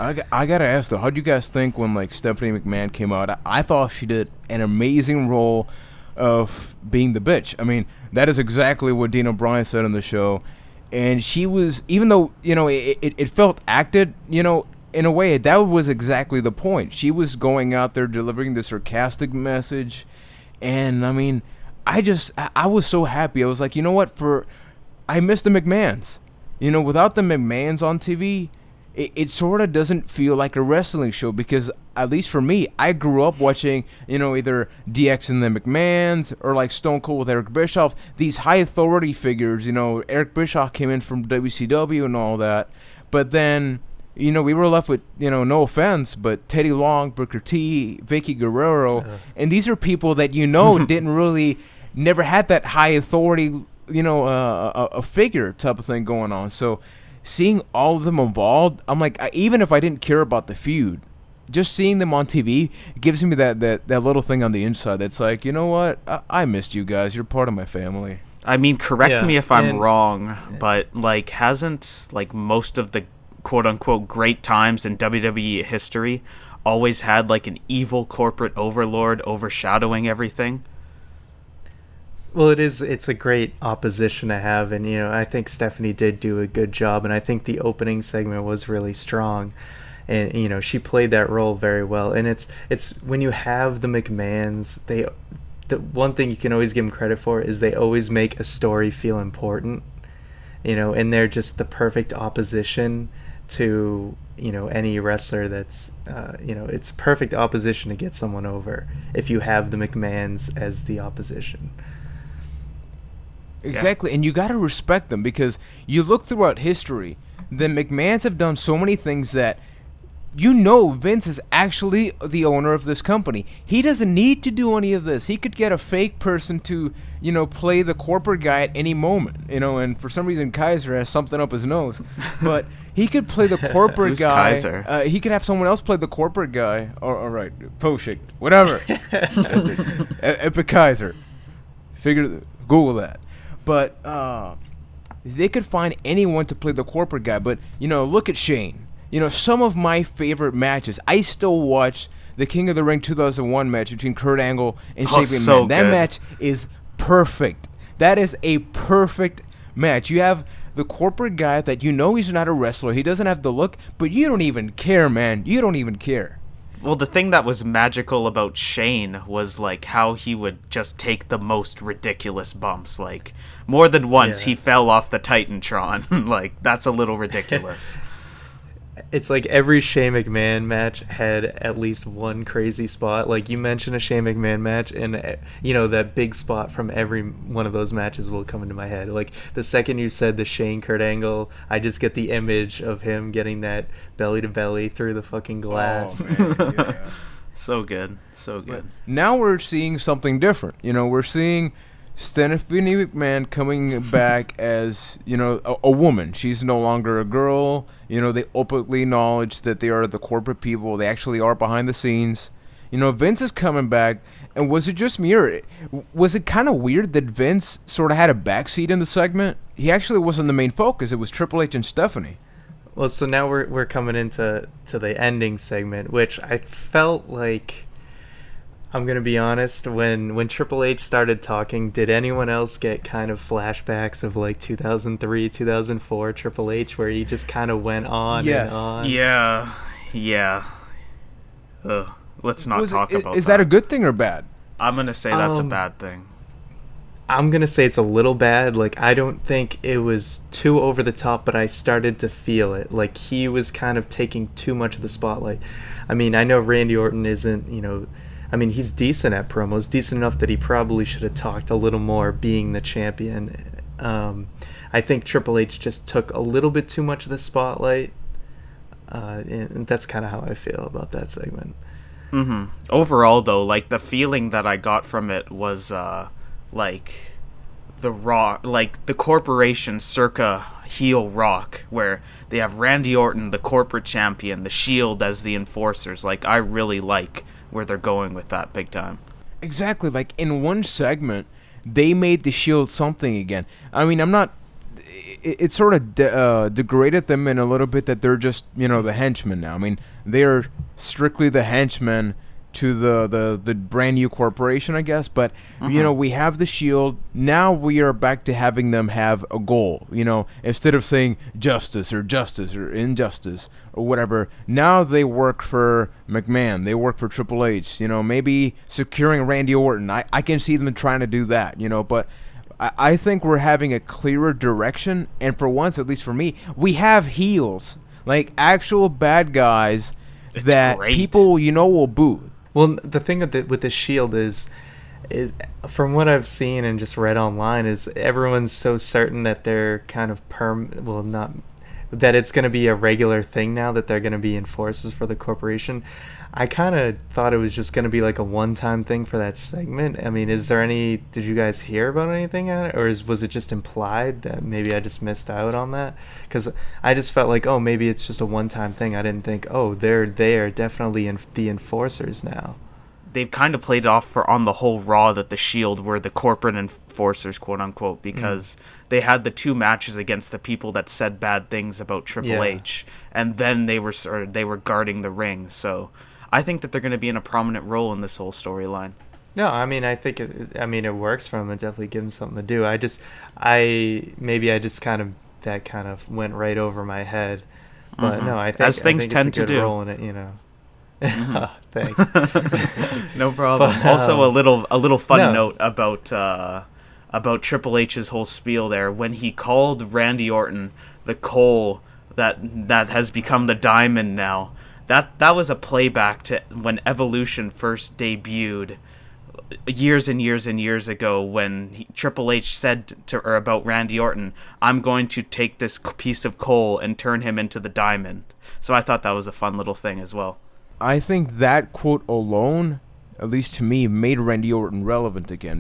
I gotta ask though, how do you guys think when like Stephanie McMahon came out? I thought she did an amazing role of being the bitch. I mean, that is exactly what Dean O'Brien said on the show, and she was, even though it felt acted, in a way that was exactly the point. She was going out there delivering the sarcastic message, and I mean, I was so happy. I was like, you know what, I miss the McMahons. Without the McMahons on TV, it sort of doesn't feel like a wrestling show because, at least for me, I grew up watching, either DX and the McMahons or like Stone Cold with Eric Bischoff, these high authority figures. Eric Bischoff came in from WCW and all that. But then, we were left with, no offense, but Teddy Long, Booker T, Vicky Guerrero. And these are people that, didn't really, never had that high authority, a figure type of thing going on. So seeing all of them involved, I'm like, even if I didn't care about the feud, just seeing them on TV gives me that little thing on the inside that's like, you know what, I missed you guys. You're part of my family. I mean, correct me if I'm wrong, but like, hasn't like most of the quote unquote great times in WWE history always had like an evil corporate overlord overshadowing everything? Well, it's a great opposition to have, and I think Stephanie did do a good job, and I think the opening segment was really strong, and she played that role very well. And it's when you have the McMahons, the one thing you can always give them credit for is they always make a story feel important, and they're just the perfect opposition to any wrestler that's it's perfect opposition to get someone over if you have the McMahons as the opposition. Exactly, and you got to respect them because you look throughout history, the McMahons have done so many things that Vince is actually the owner of this company. He doesn't need to do any of this. He could get a fake person to, play the corporate guy at any moment, and for some reason Kaiser has something up his nose. But he could play the corporate guy. Kaiser? He could have someone else play the corporate guy. All right, Poshik, whatever. Epic Kaiser. Google that. But they could find anyone to play the corporate guy. But, look at Shane. Some of my favorite matches. I still watch the King of the Ring 2001 match between Kurt Angle and Shane McMahon. So that good. match is perfect. That is a perfect match. You have the corporate guy that he's not a wrestler. He doesn't have the look, but you don't even care, man. You don't even care. Well, the thing that was magical about Shane was like how he would just take the most ridiculous bumps. Like more than once he fell off the Titantron. Like that's a little ridiculous. It's like every Shane McMahon match had at least one crazy spot. Like you mentioned a Shane McMahon match, and that big spot from every one of those matches will come into my head. Like the second you said the Shane Kurt Angle, I just get the image of him getting that belly to belly through the fucking glass. Oh, man, yeah. So good. But now we're seeing something different. We're seeing Stephanie McMahon coming back as, a woman. She's no longer a girl. They openly acknowledge that they are the corporate people. They actually are behind the scenes. Vince is coming back. And was it just me, or was it kind of weird that Vince sort of had a backseat in the segment? He actually wasn't the main focus. It was Triple H and Stephanie. Well, so now we're coming into the ending segment, which I felt like, I'm going to be honest, when Triple H started talking, did anyone else get kind of flashbacks of like 2003, 2004 Triple H where he just kind of went on and on? Yeah. Let's not talk about that. Is that a good thing or bad? I'm going to say that's a bad thing. I'm going to say it's a little bad. Like, I don't think it was too over the top, but I started to feel it. Like, he was kind of taking too much of the spotlight. I mean, I know Randy Orton isn't, he's decent at promos, decent enough that he probably should have talked a little more being the champion. I think Triple H just took a little bit too much of the spotlight, and that's kind of how I feel about that segment. Mm-hmm. Overall, though, like, the feeling that I got from it was, like, the Rock, like, the corporation circa heel Rock, where they have Randy Orton, the corporate champion, the Shield as the enforcers. Like, I really like where they're going with that big time. Exactly. Like, in one segment, they made the Shield something again. I mean, I'm not... it sort of degraded them in a little bit that they're just, the henchmen now. I mean, they're strictly the henchmen to the brand new corporation, I guess. But, we have the Shield. Now we are back to having them have a goal, instead of saying justice or injustice or whatever. Now they work for McMahon. They work for Triple H, maybe securing Randy Orton. I can see them trying to do that, but I think we're having a clearer direction. And for once, at least for me, we have heels, like actual bad guys that great. people, will boo. Well, the thing with the Shield is from what I've seen and just read online, is everyone's so certain that they're kind of that it's going to be a regular thing now, that they're going to be enforcers for the corporation. I kind of thought it was just going to be like a one-time thing for that segment. I mean, did you guys hear about anything on it, or was it just implied that maybe I just missed out on that? Because I just felt like, maybe it's just a one-time thing. I didn't think, they're definitely the enforcers now. They've kind of played off on the whole Raw that the Shield were the corporate enforcers, quote unquote, because they had the 2 matches against the people that said bad things about Triple H, and then they were guarding the ring. So I think that they're going to be in a prominent role in this whole storyline. No, I mean, I think it works for them. It definitely gives them something to do. That kind of went right over my head, but no, I think as things tend it's a good to do. role in it, Thanks. No problem. But, also, a little fun note about Triple H's whole spiel there when he called Randy Orton the coal that has become the diamond now. That was a playback to when Evolution first debuted years and years and years ago, when Triple H said about Randy Orton, "I'm going to take this piece of coal and turn him into the diamond." So I thought that was a fun little thing as well. I think that quote alone, at least to me, made Randy Orton relevant again.